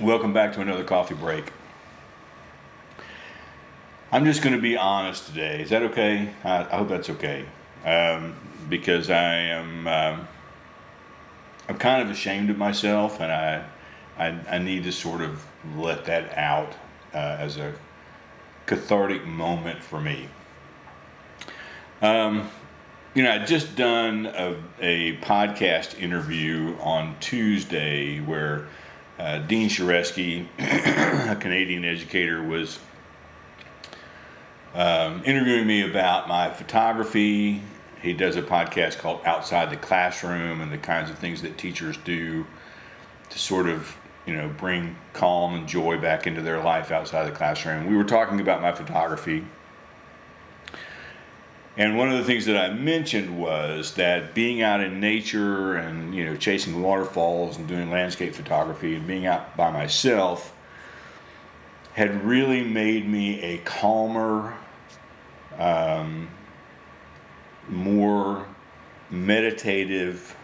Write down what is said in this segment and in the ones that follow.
Welcome back to another coffee break. I'm just going to be honest today. Is that okay? I hope that's okay. Because I'm kind of ashamed of myself, and I need to sort of let that out as a cathartic moment for me. I'd just done a podcast interview on Tuesday where Dean Sharesky, a Canadian educator, was interviewing me about my photography. He does a podcast called Outside the Classroom and the kinds of things that teachers do to sort of, bring calm and joy back into their life outside the classroom. We were talking about my photography. And one of the things that I mentioned was that being out in nature and, chasing waterfalls and doing landscape photography and being out by myself had really made me a calmer, more meditative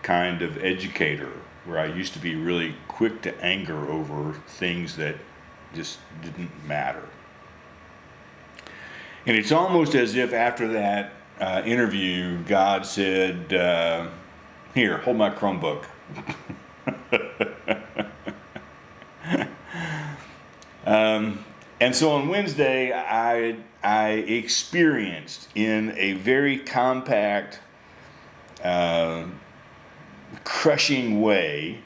kind of educator, where I used to be really quick to anger over things that just didn't matter. And it's almost as if after that interview, God said, here, hold my Chromebook. And so on Wednesday, I experienced in a very compact, crushing way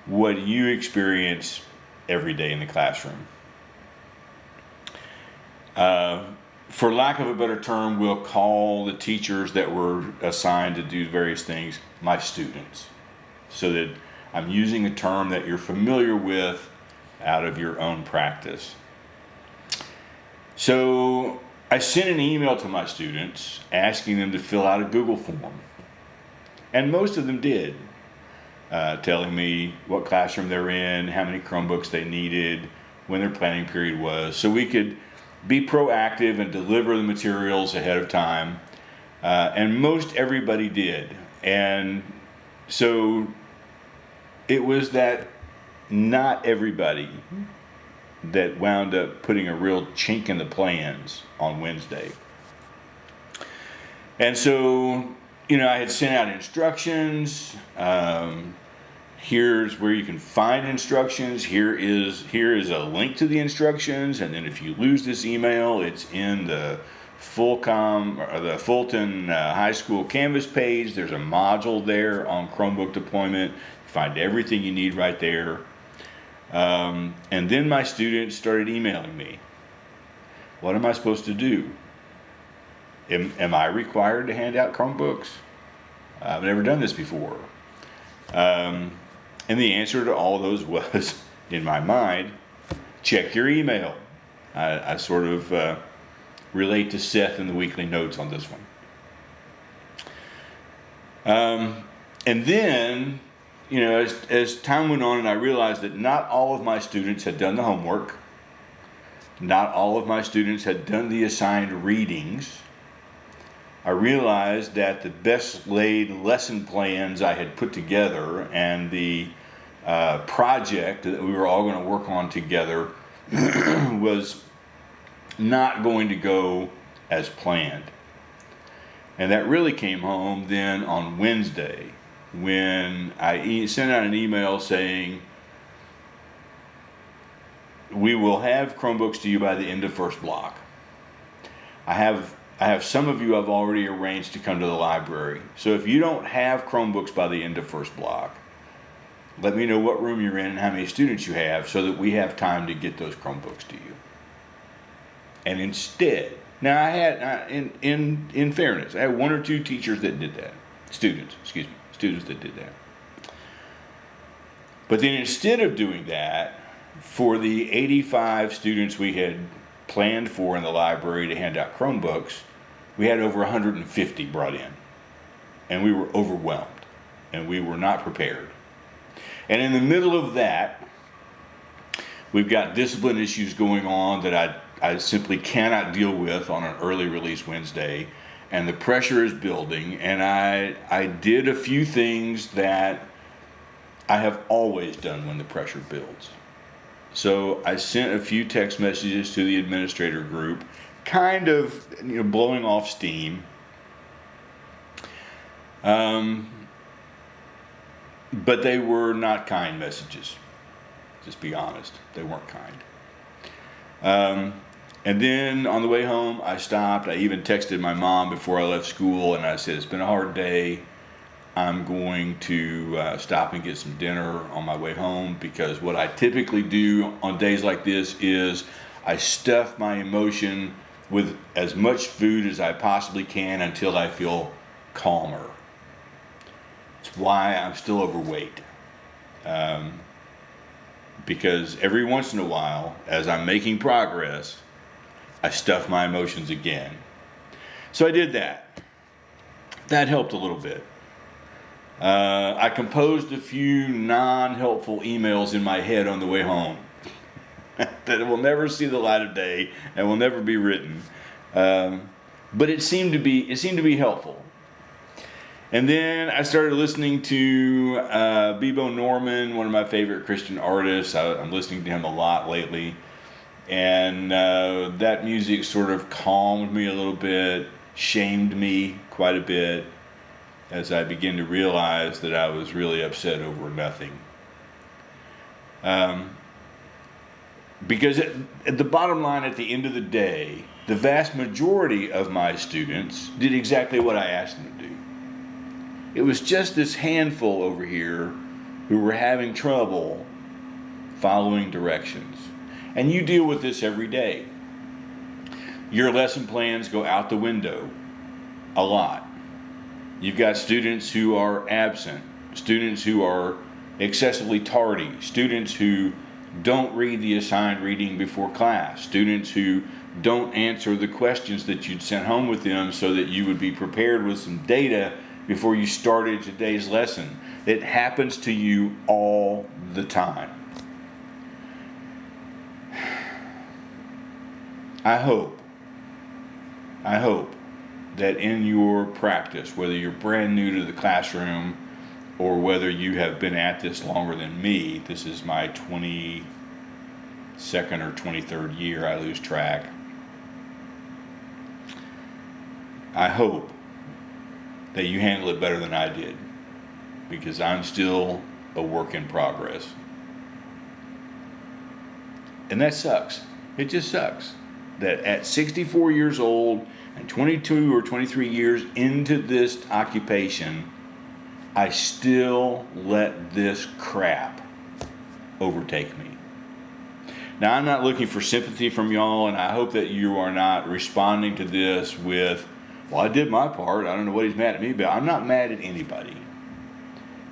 what you experience every day in the classroom. For lack of a better term, we'll call the teachers that were assigned to do various things my students, so that I'm using a term that you're familiar with out of your own practice. So I sent an email to my students asking them to fill out a Google form, and most of them did, telling me what classroom they're in, how many Chromebooks they needed, when their planning period was, so we could be proactive and deliver the materials ahead of time. And most everybody did. And so it was that not everybody that wound up putting a real chink in the plans on Wednesday. And so, I had sent out instructions. Here's where you can find instructions. Here is a link to the instructions. And then if you lose this email, it's in the FulCom or the Fulton High School Canvas page. There's a module there on Chromebook deployment. You find everything you need right there. And then my students started emailing me. What am I supposed to do? Am I required to hand out Chromebooks? I've never done this before. And the answer to all those was, in my mind, check your email. I sort of relate to Seth in the weekly notes on this one. And then, as time went on and I realized that not all of my students had done the homework, not all of my students had done the assigned readings, I realized that the best laid lesson plans I had put together and the project that we were all going to work on together was not going to go as planned. And that really came home then on Wednesday when I sent out an email saying, we will have Chromebooks to you by the end of first block. I have some of you I've already arranged to come to the library. So if you don't have Chromebooks by the end of first block, let me know what room you're in and how many students you have so that we have time to get those Chromebooks to you. And instead, now I had, in fairness, I had one or two teachers that did that. Students that did that. But then instead of doing that, for the 85 students we had planned for in the library to hand out Chromebooks, we had over 150 brought in. And we were overwhelmed. And we were not prepared. And in the middle of that, we've got discipline issues going on that I simply cannot deal with on an early release Wednesday. And the pressure is building. And I did a few things that I have always done when the pressure builds. So I sent a few text messages to the administrator group, kind of, blowing off steam. But they were not kind messages. Just be honest, they weren't kind. And then on the way home, I stopped. I even texted my mom before I left school, and I said, it's been a hard day. I'm going to stop and get some dinner on my way home, because what I typically do on days like this is I stuff my emotion with as much food as I possibly can until I feel calmer. It's why I'm still overweight. Because every once in a while, as I'm making progress, I stuff my emotions again. So I did that. That helped a little bit. I composed a few non-helpful emails in my head on the way home that will never see the light of day and will never be written. But it seemed to be helpful. And then I started listening to Bebo Norman, one of my favorite Christian artists. I'm listening to him a lot lately. And that music sort of calmed me a little bit, shamed me quite a bit, as I began to realize that I was really upset over nothing. Because at the bottom line, at the end of the day, the vast majority of my students did exactly what I asked them to do. It was just this handful over here who were having trouble following directions. And you deal with this every day. Your lesson plans go out the window a lot. You've got students who are absent, students who are excessively tardy, students who don't read the assigned reading before class, students who don't answer the questions that you'd sent home with them so that you would be prepared with some data before you started today's lesson. It happens to you all the time. I hope that in your practice, whether you're brand new to the classroom or whether you have been at this longer than me, this is my 22nd or 23rd year, I lose track. I hope that you handle it better than I did, because I'm still a work in progress. And that sucks. It just sucks that at 64 years old and 22 or 23 years into this occupation, I still let this crap overtake me. Now, I'm not looking for sympathy from y'all, and I hope that you are not responding to this with, well, I did my part, I don't know what he's mad at me about. I'm not mad at anybody.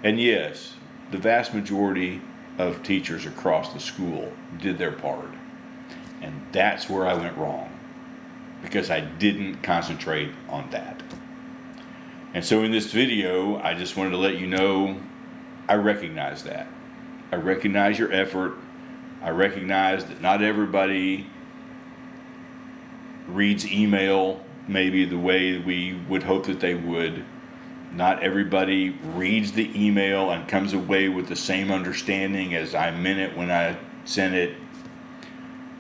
And yes, the vast majority of teachers across the school did their part. And that's where I went wrong, because I didn't concentrate on that. And so in this video, I just wanted to let you know I recognize that. I recognize your effort. I recognize that not everybody reads email maybe the way we would hope that they would. Not everybody reads the email and comes away with the same understanding as I meant it when I sent it.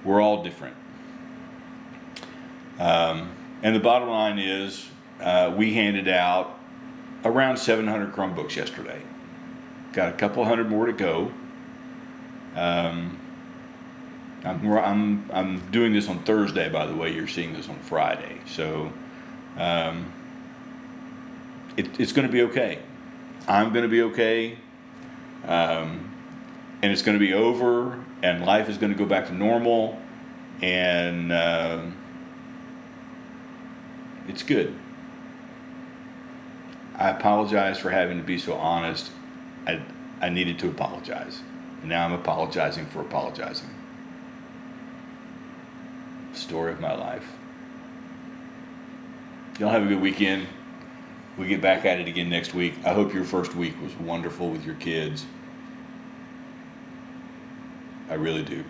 We're all different. And the bottom line is, we handed out around 700 Chromebooks yesterday. Got a couple hundred more to go. I'm doing this on Thursday, by the way. You're seeing this on Friday. So it's going to be okay. I'm going to be okay. And it's going to be over, and life is going to go back to normal, and it's good. I apologize for having to be so honest. I needed to apologize. And now I'm apologizing for apologizing. Story of my life. Y'all have a good weekend. We'll get back at it again next week. I hope your first week was wonderful with your kids. I really do.